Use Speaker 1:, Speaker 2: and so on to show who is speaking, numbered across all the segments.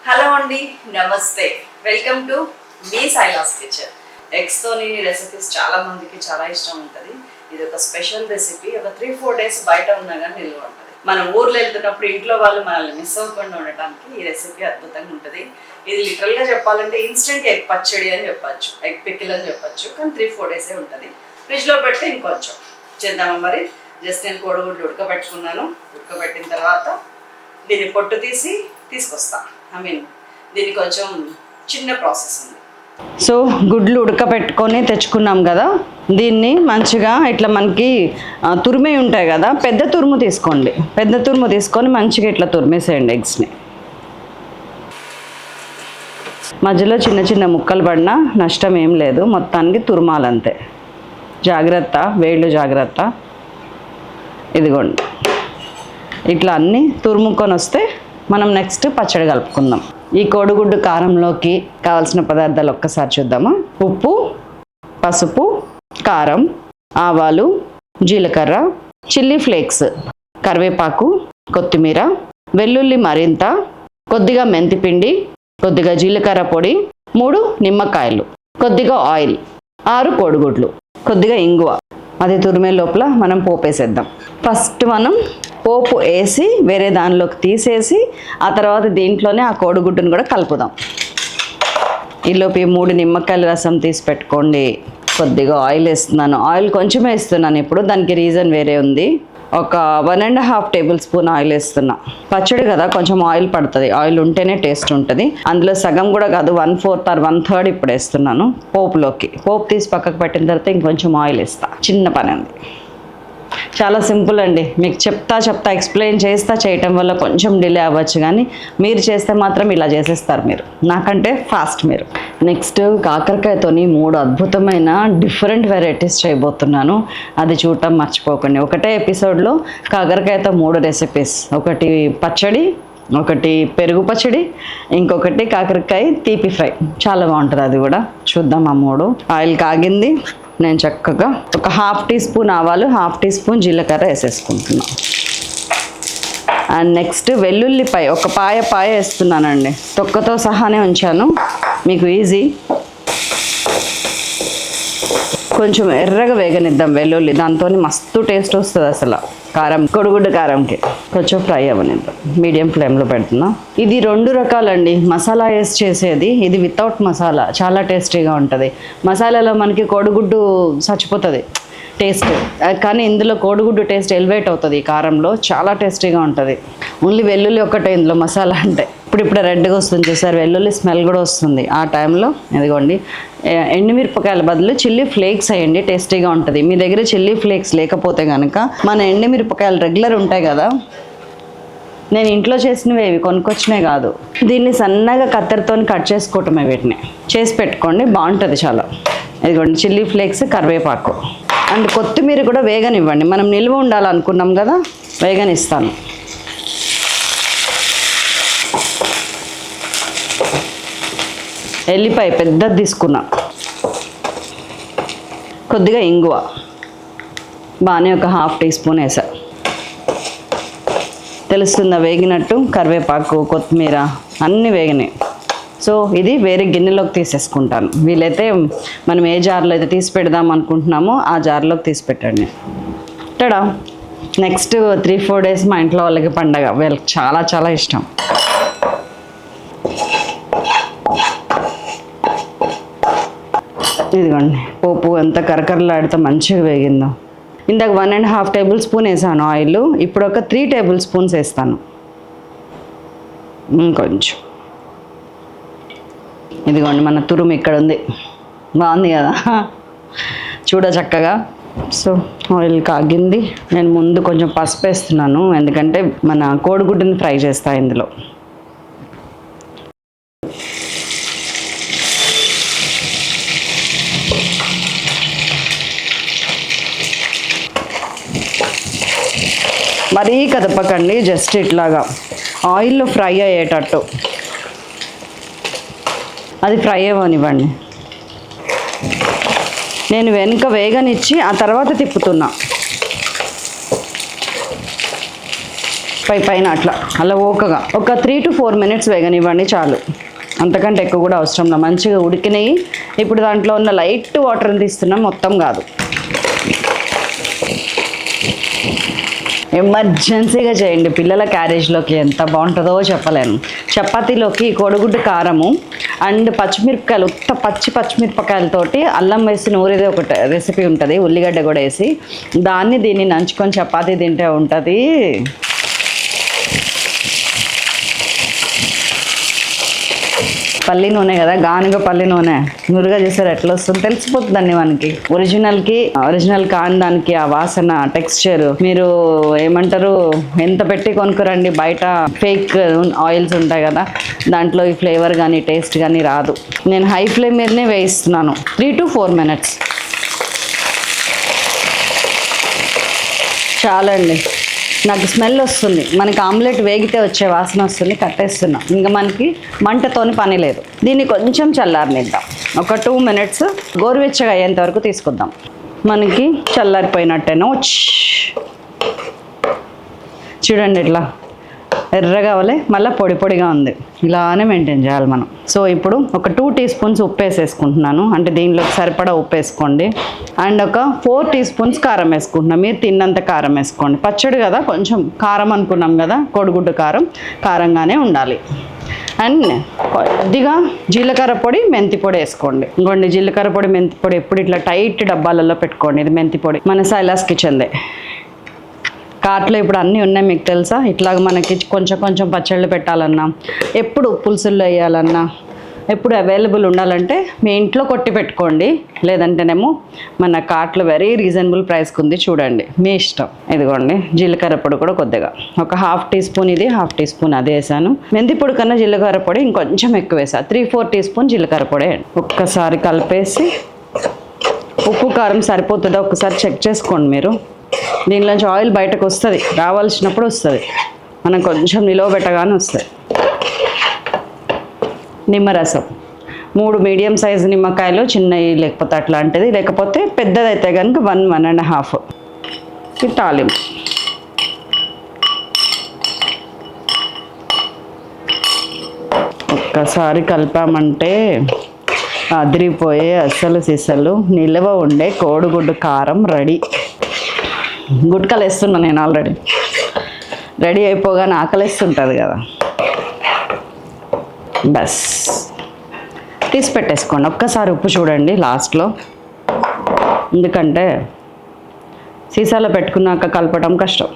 Speaker 1: Hello అండి, నమస్తే. Welcome to మీ సైలాస్ కిచెన్. ఎగ్స్తోని రెసిపీస్ చాలా మందికి చాలా ఇష్టం ఉంటుంది. ఇది ఒక స్పెషల్ రెసిపీ. ఒక 3-4 డేస్ బయట ఉన్నా కానీ నిల్వ ఉంటుంది. మనం ఊర్లో వెళ్తున్నప్పుడు ఇంట్లో వాళ్ళు మనల్ని మిస్ అవ్వకుండా ఉండటానికి ఈ రెసిపీ అద్భుతంగా ఉంటుంది. ఇది లిటరల్గా చెప్పాలంటే ఇన్స్టెంట్ ఎగ్ పచ్చడి అని చెప్పచ్చు, ఎగ్ పికిల్ అని చెప్పచ్చు. కానీ 3-4 డేసే ఉంటుంది. ఫ్రిడ్జ్లో పెడితే ఇంకొంచెం చేద్దామా మరి. జస్ట్ నేను కోడిగుడ్లు ఉడకబెట్టుకున్నాను. ఉడకబెట్టిన తర్వాత దీన్ని పొట్టు తీసుకొస్తా. దీనికి కొంచెం చిన్న ప్రాసెస్ ఉంది. సో గుడ్లు ఉడకబెట్టుకొని తెచ్చుకున్నాం కదా, దీన్ని మంచిగా ఇట్లా మనకి తురిమే ఉంటాయి కదా, పెద్ద తురుము తీసుకోండి. పెద్ద తురుము తీసుకొని మంచిగా ఇట్లా తురిమేసేయండి ఎగ్స్ని. మధ్యలో చిన్న చిన్న ముక్కలు పడినా నష్టం ఏం లేదు, మొత్తానికి తురుమాలంతే. జాగ్రత్త, వేళ్ళు జాగ్రత్త. ఇదిగోండి ఇట్లా అన్నీ తురుముకొని వస్తే మనం నెక్స్ట్ పచ్చడి కలుపుకుందాం. ఈ కోడిగుడ్డు కారంలోకి కావాల్సిన పదార్థాలు ఒక్కసారి చూద్దామా. ఉప్పు, పసుపు, కారం, ఆవాలు, జీలకర్ర, చిల్లీ ఫ్లేక్స్, కరివేపాకు, కొత్తిమీర, వెల్లుల్లి మరింత, కొద్దిగా మెంతిపిండి, కొద్దిగా జీలకర్ర పొడి, 3 నిమ్మకాయలు, కొద్దిగా ఆయిల్, 6 కోడిగుడ్లు, కొద్దిగా ఇంగువ. అది తురిమే లోపల మనం పోపేసేద్దాం. ఫస్ట్ మనం పోపు వేసి వేరే దానిలోకి తీసేసి ఆ తర్వాత దీంట్లోనే ఆ కోడిగుడ్డును కూడా కలుపుదాం. ఈలోపు 3 నిమ్మకాయల రసం తీసి పెట్టుకోండి. కొద్దిగా ఆయిల్ వేస్తున్నాను. ఆయిల్ కొంచెమే వేస్తున్నాను ఇప్పుడు, దానికి రీజన్ వేరే ఉంది. ఒక 1.5 టేబుల్ స్పూన్ ఆయిల్ వేస్తున్నా. పచ్చడి కదా, కొంచెం ఆయిల్ పడుతుంది. ఆయిల్ ఉంటేనే టేస్ట్ ఉంటుంది. అందులో సగం కూడా కాదు, 1/4 or 1/3 ఇప్పుడు వేస్తున్నాను పోపులోకి. పోపు తీసి పక్కకు పెట్టిన తర్వాత ఇంకొంచెం ఆయిల్ వేస్తా. చిన్న పని ఉంది, చాలా సింపుల్ అండి. మీకు చెప్తా ఎక్స్ప్లెయిన్ చేస్తా చేయటం వల్ల కొంచెం డిలే అవ్వచ్చు, కానీ మీరు చేస్తే మాత్రం ఇలా చేసేస్తారు. మీరు నాకంటే ఫాస్ట్ మీరు. నెక్స్ట్ కాకరకాయతోని 3 అద్భుతమైన డిఫరెంట్ వెరైటీస్ చేయబోతున్నాను. అది చూడటం మర్చిపోకండి. ఒకటే ఎపిసోడ్లో కాకరకాయతో 3 రెసిపీస్. ఒకటి పచ్చడి, ఒకటి పెరుగు పచ్చడి, ఇంకొకటి కాకరకాయ తీపి ఫ్రై. చాలా బాగుంటుంది, అది కూడా చూద్దాం. ఆ 3. ఆయిల్ కాగింది. నేను చక్కగా ఒక 1/2 టీ స్పూన్ ఆవాలు, 1/2 టీ స్పూన్ జీలకర్ర వేసేసుకుంటున్నాను. అండ్ నెక్స్ట్ వెల్లుల్లిపాయ ఒక పాయ వేస్తున్నానండి. తొక్కతో సహానే ఉంచాను, మీకు ఈజీ. కొంచెం ఎర్రగా వేగనిద్దాం వెల్లుల్లి, దాంతో మస్తు టేస్ట్ వస్తుంది అసలు. కారం, కోడిగుడ్డు కారంకి కొంచెం ఫ్రై అవ్వనిద్దాం. మీడియం ఫ్లేమ్లో పెడుతున్నా. ఇది 2 రకాలండి మసాలా వేసి చేసేది. ఇది వితౌట్ మసాలా, చాలా టేస్టీగా ఉంటుంది. మసాలాలో మనకి కోడిగుడ్డు చచ్చిపోతుంది టేస్ట్, కానీ ఇందులో కోడిగుడ్డు టేస్ట్ ఎలివేట్ అవుతుంది. ఈ కారంలో చాలా టేస్టీగా ఉంటుంది. ఓన్లీ వెల్లుల్లి ఒక్కటే ఇందులో మసాలా అంటే. ఇప్పుడు రెడ్గా వస్తుంది చూసారు, వెల్లుల్లి స్మెల్ కూడా వస్తుంది. ఆ టైంలో ఇదిగోండి ఎండుమిరపకాయల బదులు చిల్లీ ఫ్లేక్స్ వేయండి, టేస్టీగా ఉంటుంది. మీ దగ్గర చిల్లీ ఫ్లేక్స్ లేకపోతే కనుక మన ఎండుమిరపకాయలు రెగ్యులర్ ఉంటాయి కదా, నేను ఇంట్లో చేసినవి ఇవి కొనుక్కొచ్చినే కాదు, దీన్ని సన్నగా కత్తెరతో కట్ చేసుకోవటమే. వీటిని చేసి పెట్టుకోండి, బాగుంటుంది చాలా. ఇదిగోండి చిల్లీ ఫ్లేక్స్, కరివేపాకు అండ్ కొత్తిమీర కూడా వేగనివ్వండి. మనం నిల్వ ఉండాలనుకున్నాం కదా, వేగనిస్తాను. ఎల్లిపాయ పెద్దది తీసుకున్నా, కొద్దిగా ఇంగువ బాగానే ఒక 1/2 టీ స్పూన్ వేసా. తెలుస్తుందా వేగినట్టు? కరివేపాకు, కొత్తిమీర అన్నీ వేగినాయి. సో ఇది వేరే గిన్నెలోకి తీసేసుకుంటాను. వీలైతే మనం ఏ జార్లో అయితే తీసి పెడదాం అనుకుంటున్నామో ఆ జార్లోకి తీసి పెట్టండి. టడా. నెక్స్ట్ 3-4 డేస్ మా ఇంట్లో వాళ్ళకి పండగ, వీళ్ళకి చాలా చాలా ఇష్టం. ఇదిగోండి పోపు ఎంత కరకరలాడితే మంచిగా వేగిందో. ఇందాక 1.5 టేబుల్ స్పూన్ వేసాను ఆయిల్, ఇప్పుడు ఒక 3 టేబుల్ స్పూన్స్ వేస్తాను. ఇంకొంచెం. ఇదిగోండి మన తురుము ఇక్కడ ఉంది, బాగుంది కదా చూడ చక్కగా. సో ఆయిల్ కాగింది. నేను ముందు కొంచెం పసుపు వేస్తున్నాను, ఎందుకంటే మన కోడిగుడ్డుని ఫ్రై చేస్తా ఇందులో. మరీ కదపకండి, జస్ట్ ఇట్లాగా ఆయిల్లో ఫ్రై అయ్యేటట్టు అది ఫ్రై అవ్వనివ్వండి. నేను వెనుక వేగనిచ్చి ఆ తర్వాత తిప్పుతున్నా. పైన అట్లా అలా ఓకగా ఒక 3 to 4 minutes వేగనివ్వండి చాలు. అంతకంటే ఎక్కువ కూడా అవసరం లేదు. మంచిగా ఉడికినాయి. ఇప్పుడు దాంట్లో ఉన్న లైట్ వాటర్ని తీస్తున్నాం, మొత్తం కాదు. ఎమర్జెన్సీగా చేయండి, పిల్లల క్యారేజ్లోకి ఎంత బాగుంటుందో చెప్పలేను. చపాతీలోకి కోడిగుడ్డు కారము అండ్ పచ్చిమిరపకాయలు, పచ్చిమిరపకాయలతోటి అల్లం వేసి నూరేది ఒక రెసిపీ ఉంటుంది, ఉల్లిగడ్డ కూడా వేసి దీన్ని నంచుకొని చపాతీ తింటే ఉంటుంది. పల్లి నూనె కదా, గానుగ పల్లి నూనె నురుగా చేస్తారు, ఎట్లా వస్తుంది తెలిసిపోతుందండి మనకి. ఒరిజినల్ కాని దానికి ఆ వాసన, టెక్స్చర్ మీరు ఏమంటారు, ఎంత పెట్టి కొనుక్కురండి, బయట ఫేక్ ఆయిల్స్ ఉంటాయి కదా, దాంట్లో ఈ ఫ్లేవర్ కానీ టేస్ట్ కానీ రాదు. నేను హై ఫ్లేమ్ మీదనే వేయిస్తున్నాను. 3 to 4 minutes చాలండి. నాకు స్మెల్ వస్తుంది, మనకి ఆమ్లెట్ వేగితే వచ్చే వాసన వస్తుంది, కట్టేస్తున్నాం. ఇంకా మనకి మంటతోని పని లేదు. దీన్ని కొంచెం చల్లారనిద్దాం, ఒక 2 minutes గోరువెచ్చగా అయ్యేంత వరకు తీసుకుందాం. మనకి చల్లారిపోయినట్టేనో చూడండి, ఇట్లా ఎర్రగా అవలే, మళ్ళీ పొడిగా ఉంది. ఇలానే మెయింటైన్ చేయాలి మనం. సో ఇప్పుడు ఒక 2 teaspoons ఉప్పు వేసేసుకుంటున్నాను, అంటే దీనిలోకి సరిపడా ఉప్పు వేసుకోండి. అండ్ ఒక 4 teaspoons కారం వేసుకుంటున్నాను. మీరు తిన్నంత కారం వేసుకోండి, పచ్చడి కదా కొంచెం కారం అనుకున్నాం కదా, కోడిగుడ్డు కారంగానే ఉండాలి. అండ్ కొద్దిగా జీలకర్ర పొడి, మెంతి పొడి వేసుకోండి. ఇంకోండి, జీలకర్ర పొడి, మెంతి పొడి ఎప్పుడు ఇట్లా టైట్ డబ్బాలలో పెట్టుకోండి. ఇది మెంతి పొడి మన సైలాస్ కిచెన్దే. కార్ట్లో ఇప్పుడు అన్నీ ఉన్నాయి, మీకు తెలుసా. ఇట్లాగ మనకి కొంచెం పచ్చళ్ళు పెట్టాలన్నా, ఎప్పుడు పులుసుల్లో వేయాలన్నా, ఎప్పుడు అవైలబుల్ ఉండాలంటే మీ ఇంట్లో కొట్టి పెట్టుకోండి. లేదంటేనేమో మన కార్ట్లో వెరీ రీజనబుల్ ప్రైస్కి ఉంది, చూడండి, మీ ఇష్టం. ఇదిగోండి, జీలకర్ర పొడి కూడా కొద్దిగా ఒక 1/2 teaspoon ఇది, 1/2 teaspoon అది వేసాను. మెంతి పొడి కన్నా జీలకర్ర పొడి ఇంకొంచెం ఎక్కువ వేసాను, 3-4 teaspoon జీలకర్ర పొడి. ఒక్కసారి కలిపేసి ఉప్పు కారం సరిపోతుందో ఒకసారి చెక్ చేసుకోండి మీరు. దీనిలోంచి ఆయిల్ బయటకు వస్తుంది, రావాల్సినప్పుడు వస్తుంది, మనం కొంచెం నిలువ పెట్టగానే వస్తుంది. నిమ్మరసం 3 మీడియం సైజు నిమ్మకాయలు, చిన్నవి లేకపోతే అట్లాంటిది, లేకపోతే పెద్దదైతే కనుక 1-1.5. ఈ తాలింపు ఒక్కసారి కలిపామంటే అదిరిపోయే అసలు సిసలు నిల్వ ఉండే కోడిగుడ్డు కారం రెడీ. గుట్కలు వేస్తున్నా నేను, ఆల్రెడీ రెడీ అయిపోగానే ఆకలిస్తుంటుంది కదా, బస్ తీసి పెట్టేసుకోండి. ఒక్కసారి ఉప్పు చూడండి లాస్ట్లో, ఎందుకంటే సీసాలో పెట్టుకున్నాక కలపడం కష్టం.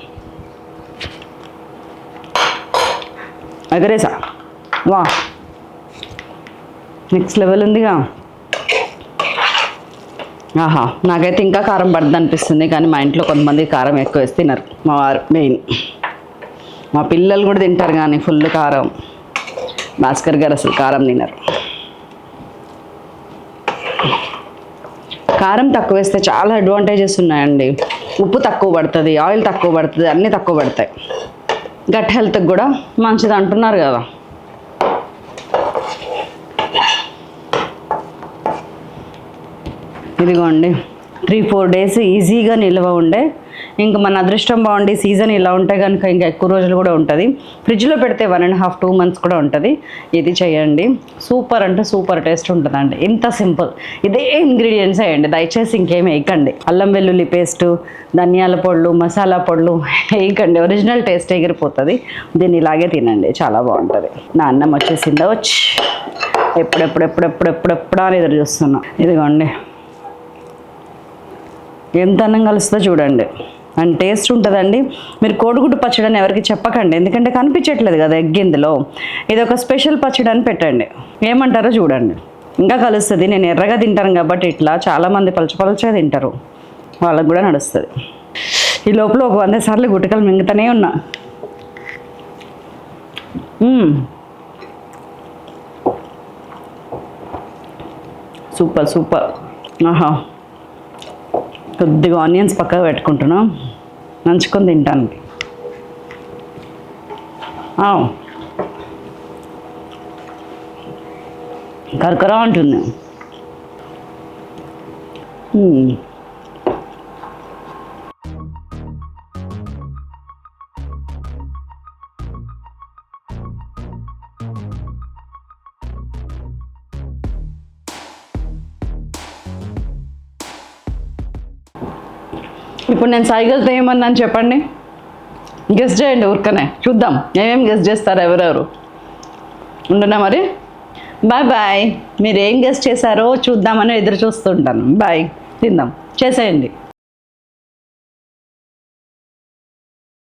Speaker 1: ఎగరేసా, వా నెక్స్ట్ లెవెల్ ఉందిగా. ఆహా, నాకైతే ఇంకా కారం పడుతుంది అనిపిస్తుంది, కానీ మా ఇంట్లో కొంతమంది కారం ఎక్కువ వేసి తినరు. మా వారు మెయిన్, మా పిల్లలు కూడా తింటారు కానీ ఫుల్ కారం. భాస్కర్ గారు అసలు కారం తినరు. కారం తక్కువ వేస్తే చాలా అడ్వాంటేజెస్ ఉన్నాయండి. ఉప్పు తక్కువ పడుతుంది, ఆయిల్ తక్కువ పడుతుంది, అన్నీ తక్కువ పడతాయి. గట్ హెల్త్కి కూడా మంచిది అంటున్నారు కదా. ఇదిగోండి, 3-4 days ఈజీగా నిల్వ ఉండే. ఇంకా మన అదృష్టం బాగుండి సీజన్ ఇలా ఉంటే కనుక ఇంకా ఎక్కువ రోజులు కూడా ఉంటుంది. ఫ్రిడ్జ్లో పెడితే 1.5-2 months కూడా ఉంటుంది. ఇది చేయండి, సూపర్ అంటే సూపర్ టేస్ట్ ఉంటుందండి. ఇంత సింపుల్, ఇదే ఇంగ్రీడియంట్స్ వేయండి, దయచేసి ఇంకేం వేయకండి. అల్లం వెల్లుల్లి పేస్టు, ధనియాల పొడులు, మసాలా పొడులు వేయకండి, ఒరిజినల్ టేస్ట్ ఎగిరిపోతుంది. దీన్ని ఇలాగే తినండి, చాలా బాగుంటుంది. నా అన్నం వచ్చేసిందా, వచ్చి ఎప్పుడెప్పుడా అని ఎదురు చూస్తున్నా. ఇదిగోండి, ఎంత అన్నం కలుస్తుందో చూడండి, అండ్ టేస్ట్ ఉంటుందండి. మీరు కోడిగుడ్డు పచ్చడి అని ఎవరికి చెప్పకండి, ఎందుకంటే కనిపించట్లేదు కదా ఎగ్ ఇందులో. ఇది ఒక స్పెషల్ పచ్చడి అని పెట్టండి, ఏమంటారో చూడండి, ఇంకా కలుస్తుంది. నేను ఎర్రగా తింటాను కాబట్టి ఇట్లా, చాలామంది పలుచగా తింటారు, వాళ్ళకు కూడా నడుస్తుంది. ఈ లోపల ఒక 100 సార్లు గుట్టకలు మింగుతూనే ఉన్నా. సూపర్. ఆహా, కొద్దిగా ఆనియన్స్ పక్కకు పెట్టుకుంటున్నాం, నంచుకొని తింటాను. కరకరా ఉంటుంది. ఇప్పుడు నేను సైకిల్తో ఏమన్నాను చెప్పండి, గెస్ట్ చేయండి ఊరికనే, చూద్దాం ఏమేమి గెస్ట్ చేస్తారు ఎవరెవరు. ఉండునా మరి, బాయ్ బాయ్. మీరు ఏం గెస్ట్ చేశారో చూద్దామని ఎదురు చూస్తుంటాను. బాయ్, తిందాం, చేసేయండి.